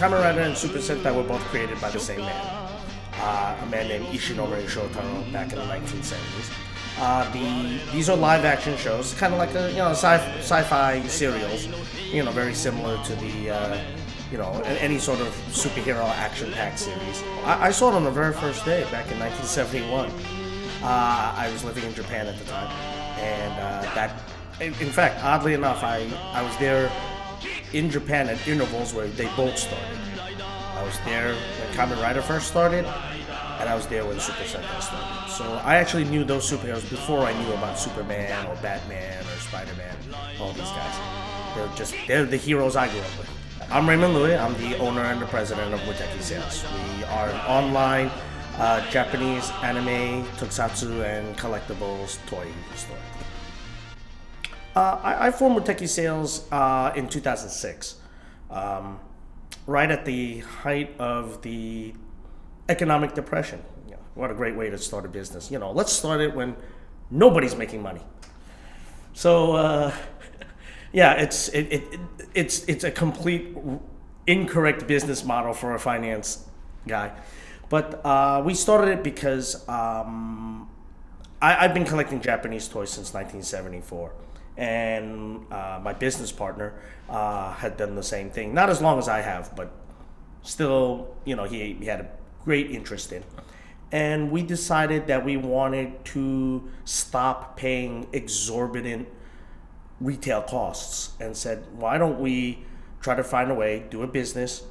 Kamen Rider and Super Sentai were both created by the same man, a man named Ishinomori Shotaro back in the 1970s. These are live action shows, kind of like sci-fi serials, very similar to the any sort of superhero action-packed series. I saw it on the very first day back in 1971. I was living in Japan at the time, and in fact, oddly enough, I was there in Japan at intervals where they both started. I was there when Kamen Rider first started, and I was there when Super Sentai started. So I actually knew those superheroes before I knew about Superman or Batman or Spider-Man, all these guys. They're the heroes I grew up with. I'm Raymond Louis. I'm the owner and the president of Muteki Sales. We are an online Japanese anime, tokusatsu, and collectibles toy store. I formed Muteki Sales in 2006, right at the height of the economic depression. What a great way to start a business. Let's start it when nobody's making money. So, it's a complete incorrect business model for a finance guy. But we started it because I've been collecting Japanese toys since 1974. And my business partner had done the same thing. Not as long as I have, but still, he had a great interest in. And we decided that we wanted to stop paying exorbitant retail costs and said, why don't we try to find a way, do a business,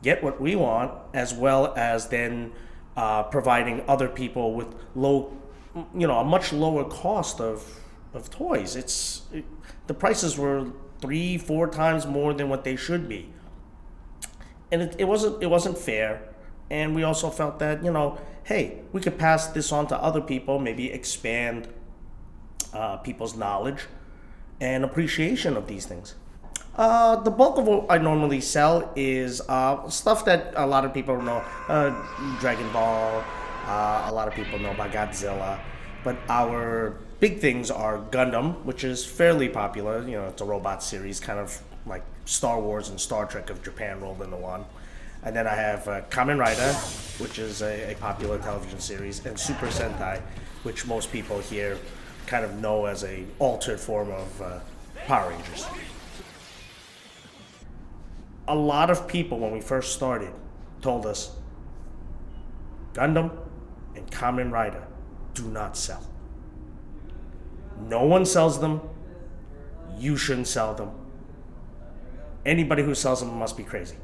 get what we want, as well as then providing other people with a much lower cost of toys. The prices were 3-4 times more than what they should be, and it wasn't fair. And we also felt that hey, we could pass this on to other people, maybe expand people's knowledge and appreciation of these things. The bulk of what I normally sell is stuff that a lot of people know, Dragon Ball. A lot of people know about Godzilla, but our big things are Gundam, which is fairly popular. It's a robot series, kind of like Star Wars and Star Trek of Japan rolled into one. And then I have Kamen Rider, which is a popular television series, and Super Sentai, which most people here kind of know as a altered form of Power Rangers. A lot of people, when we first started, told us Gundam and Kamen Rider do not sell. No one sells them. You shouldn't sell them. Anybody who sells them must be crazy.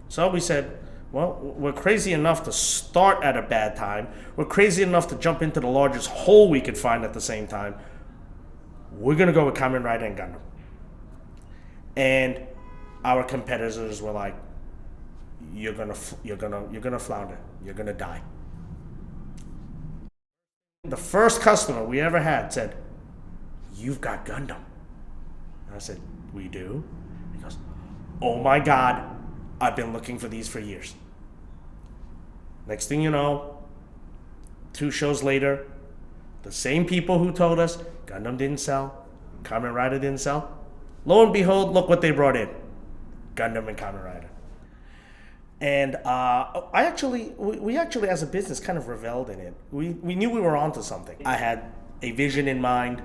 So we said, well, we're crazy enough to start at a bad time. We're crazy enough to jump into the largest hole we could find at the same time. We're gonna go with Kamen Rider and Gundam. And our competitors were like, you're gonna flounder. You're gonna die. The first customer we ever had said, you've got Gundam. And I said, we do? He goes, oh my God, I've been looking for these for years. Next thing you know, 2 shows later, the same people who told us Gundam didn't sell, Kamen Rider didn't sell, lo and behold, look what they brought in. Gundam and Kamen Rider. And we actually as a business kind of reveled in it. We knew we were onto something. I had a vision in mind,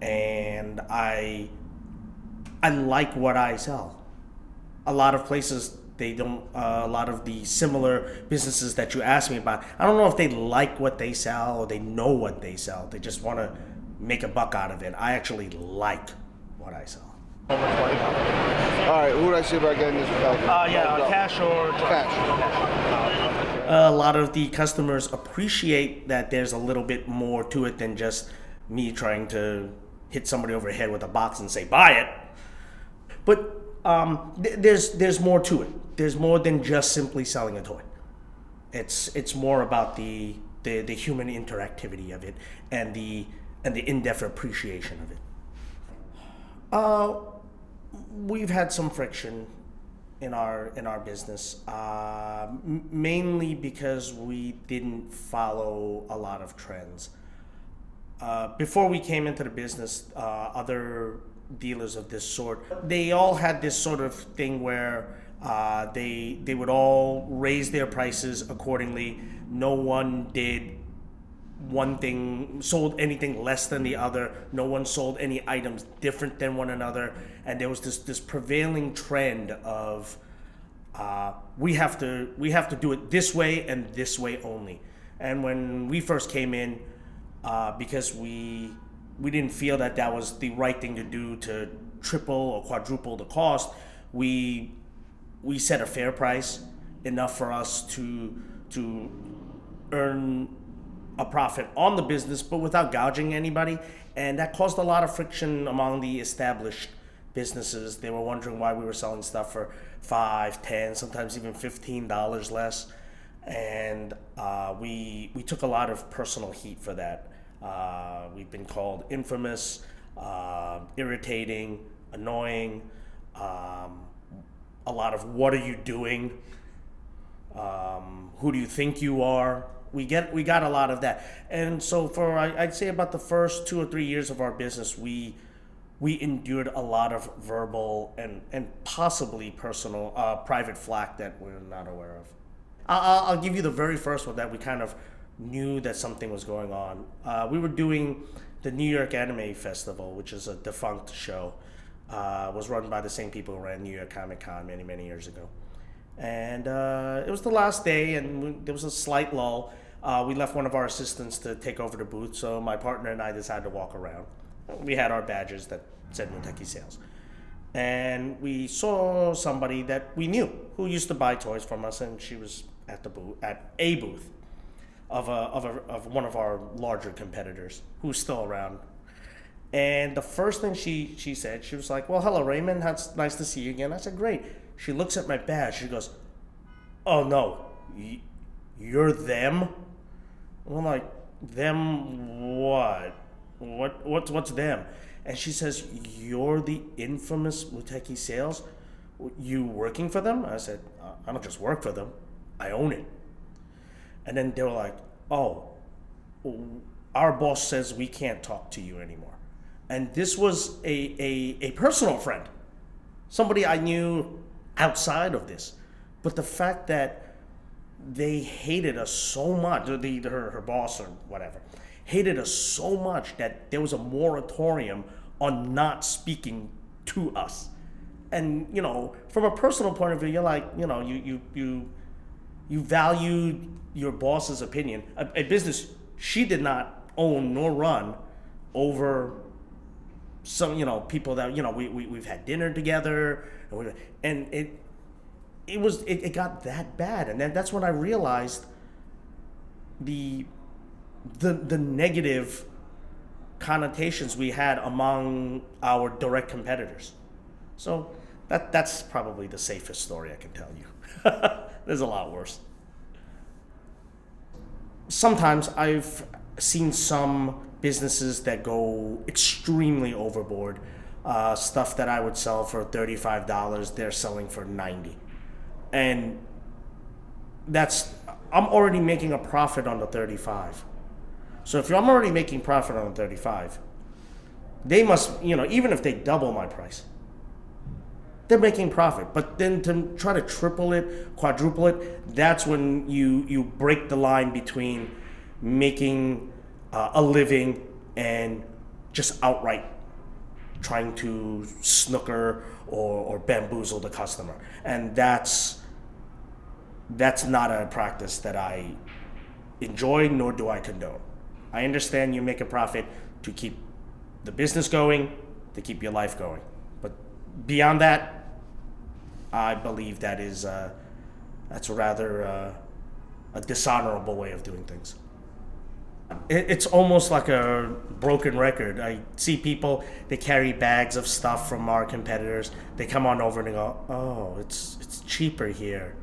and I like what I sell. A lot of places, they don't, a lot of the similar businesses that you asked me about, I don't know if they like what they sell or they know what they sell. They just want to make a buck out of it. I actually like what I sell. All right, who would I see about getting this without? Cash or cash. A lot of the customers appreciate that there's a little bit more to it than just me trying to hit somebody over the head with a box and say, buy it. But there's more to it. There's more than just simply selling a toy. It's more about the human interactivity of it and the in-depth appreciation of it. We've had some friction in our business, mainly because we didn't follow a lot of trends. Before we came into the business, other dealers of this sort, they all had this sort of thing where They would all raise their prices accordingly. No one did one thing, sold anything less than the other. No one sold any items different than one another. And there was this prevailing trend of we have to do it this way and this way only. And when we first came in, because we didn't feel that that was the right thing to do to triple or quadruple the cost, we set a fair price, enough for us to earn a profit on the business, but without gouging anybody. And that caused a lot of friction among the established businesses. They were wondering why we were selling stuff for $5, $10, sometimes even $15 less. And we took a lot of personal heat for that. We've been called infamous, irritating, annoying, a lot of "what are you doing?" Who do you think you are? We got a lot of that. And so for I'd say about the first 2 or 3 years of our business, we endured a lot of verbal and possibly personal private flack that we're not aware of. I'll give you the very first one that we kind of knew that something was going on. We were doing the New York Anime Festival, which is a defunct show. Was run by the same people who ran New York Comic Con many years ago. And it was the last day, and there was a slight lull. We left one of our assistants to take over the booth, so my partner and I decided to walk around. We had our badges that said Muteki Sales. And we saw somebody that we knew who used to buy toys from us, and she was at a booth of one of our larger competitors who's still around. And the first thing she said, she was like, "Well, hello, Raymond. It's nice to see you again." I said, "Great." She looks at my badge. She goes, "Oh, no. You're them?" And I'm like, "Them what? What's them?" And she says, "You're the infamous Muteki Sales? You working for them?" I said, "I don't just work for them. I own it." And then they were like, "Oh, our boss says we can't talk to you anymore." And this was a personal friend, somebody I knew outside of this. But the fact that they hated us so much, her boss or whatever, hated us so much that there was a moratorium on not speaking to us. And, from a personal point of view, you're like, you valued your boss's opinion. A business she did not own nor run over some people that we've had dinner together, and it got that bad. And then that's when I realized the negative connotations we had among our direct competitors. So that's probably the safest story I can tell you. There's a lot worse. Sometimes I've seen some businesses that go extremely overboard. Stuff that I would sell for $35, they're selling for $90. And I'm already making a profit on the 35. So if I'm already making profit on the 35, they must, even if they double my price, they're making profit. But then to try to triple it, quadruple it, that's when you break the line between making a living and just outright trying to snooker or bamboozle the customer. And that's not a practice that I enjoy, nor do I condone. I understand you make a profit to keep the business going, to keep your life going. But beyond that, I believe that's rather a dishonorable way of doing things. It's almost like a broken record. I see people, they carry bags of stuff from our competitors. They come on over and they go, "Oh, it's cheaper here."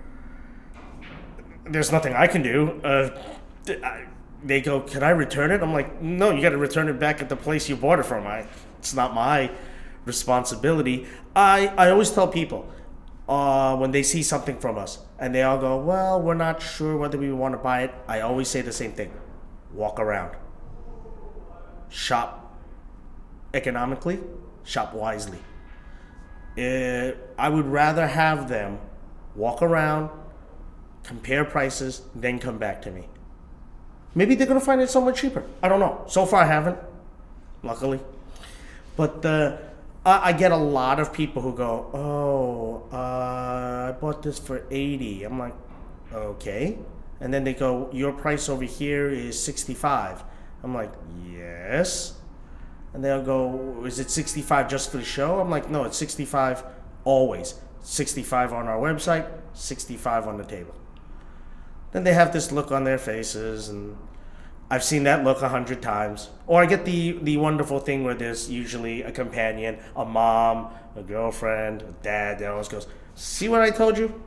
There's nothing I can do. They go, "Can I return it?" I'm like, "No, you got to return it back at the place you bought it from. It's not my responsibility." I always tell people when they see something from us and they all go, "Well, we're not sure whether we want to buy it." I always say the same thing. Walk around. Shop economically. Shop wisely. I would rather have them walk around, compare prices, then come back to me. Maybe they're gonna find it somewhat cheaper. I don't know. So far I haven't, luckily. But I get a lot of people who go, oh, I bought this for $80. I'm like, okay. And then they go, your price over here is $65. I'm like, yes. And they'll go, is it $65 just for the show? I'm like, no, it's $65 always. $65 on our website, $65 on the table. Then they have this look on their faces, and I've seen that look 100 times. Or I get the wonderful thing where there's usually a companion, a mom, a girlfriend, a dad that always goes, see what I told you?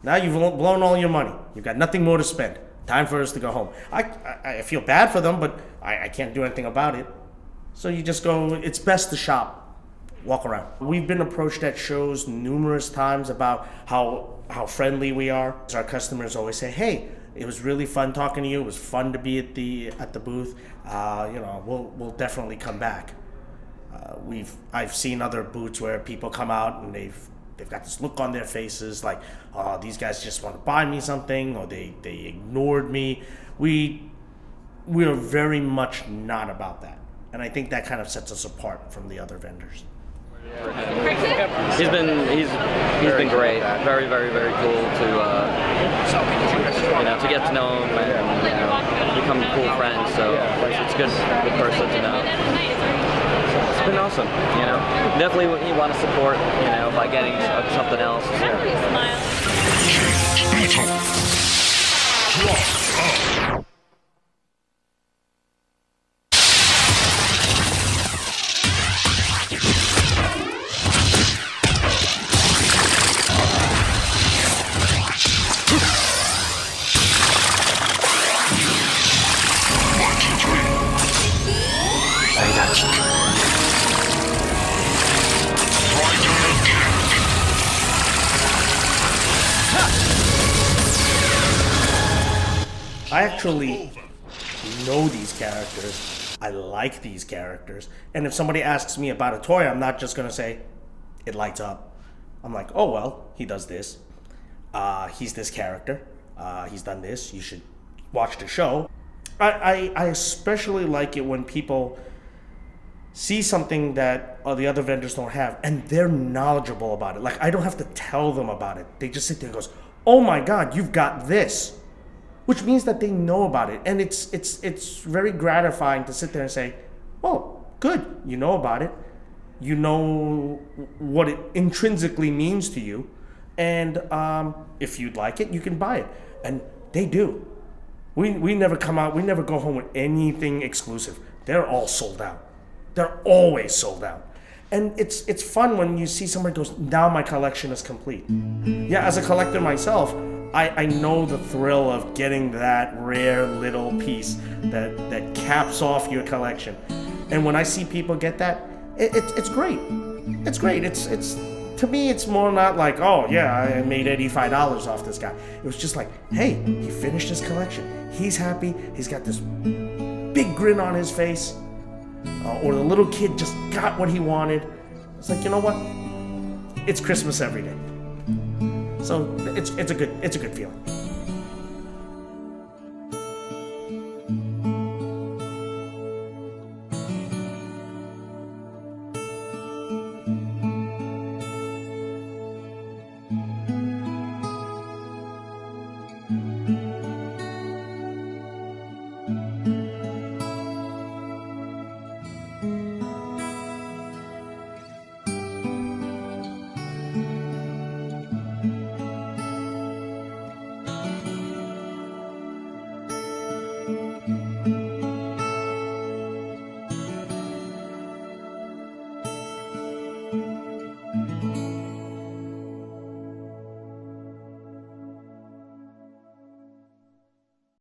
Now you've blown all your money. You've got nothing more to spend. Time for us to go home. I feel bad for them, but I can't do anything about it. So you just go, it's best to shop, walk around. We've been approached at shows numerous times about how friendly we are. Our customers always say, hey, it was really fun talking to you. It was fun to be at the booth. We'll definitely come back. I've seen other booths where people come out and they've got this look on their faces like, oh, these guys just want to buy me something, or they ignored me. We are very much not about that. And I think that kind of sets us apart from the other vendors. He's been great. Very, very, very cool to to get to know him and become a cool friend. So it's a good person to know. It's been awesome. Definitely you want to support by getting something else. I actually know these characters. I like these characters. And if somebody asks me about a toy, I'm not just going to say, it lights up. I'm like, oh, well, he does this. He's this character. He's done this. You should watch the show. I especially like it when people see something that the other vendors don't have, and they're knowledgeable about it. Like, I don't have to tell them about it. They just sit there and goes, oh my God, you've got this. Which means that they know about it. And it's very gratifying to sit there and say, oh, good, you know about it. You know what it intrinsically means to you. And if you'd like it, you can buy it. And they do. We never come out, we never go home with anything exclusive. They're all sold out. They're always sold out. And it's fun when you see somebody goes, now my collection is complete. Yeah, as a collector myself, I know the thrill of getting that rare little piece that caps off your collection. And when I see people get that, it's great. It's great. It's to me, it's more not like, oh yeah, I made $85 off this guy. It was just like, hey, he finished his collection. He's happy. He's got this big grin on his face. Or the little kid just got what he wanted. It's like, you know what? It's Christmas every day. So it's a good feeling.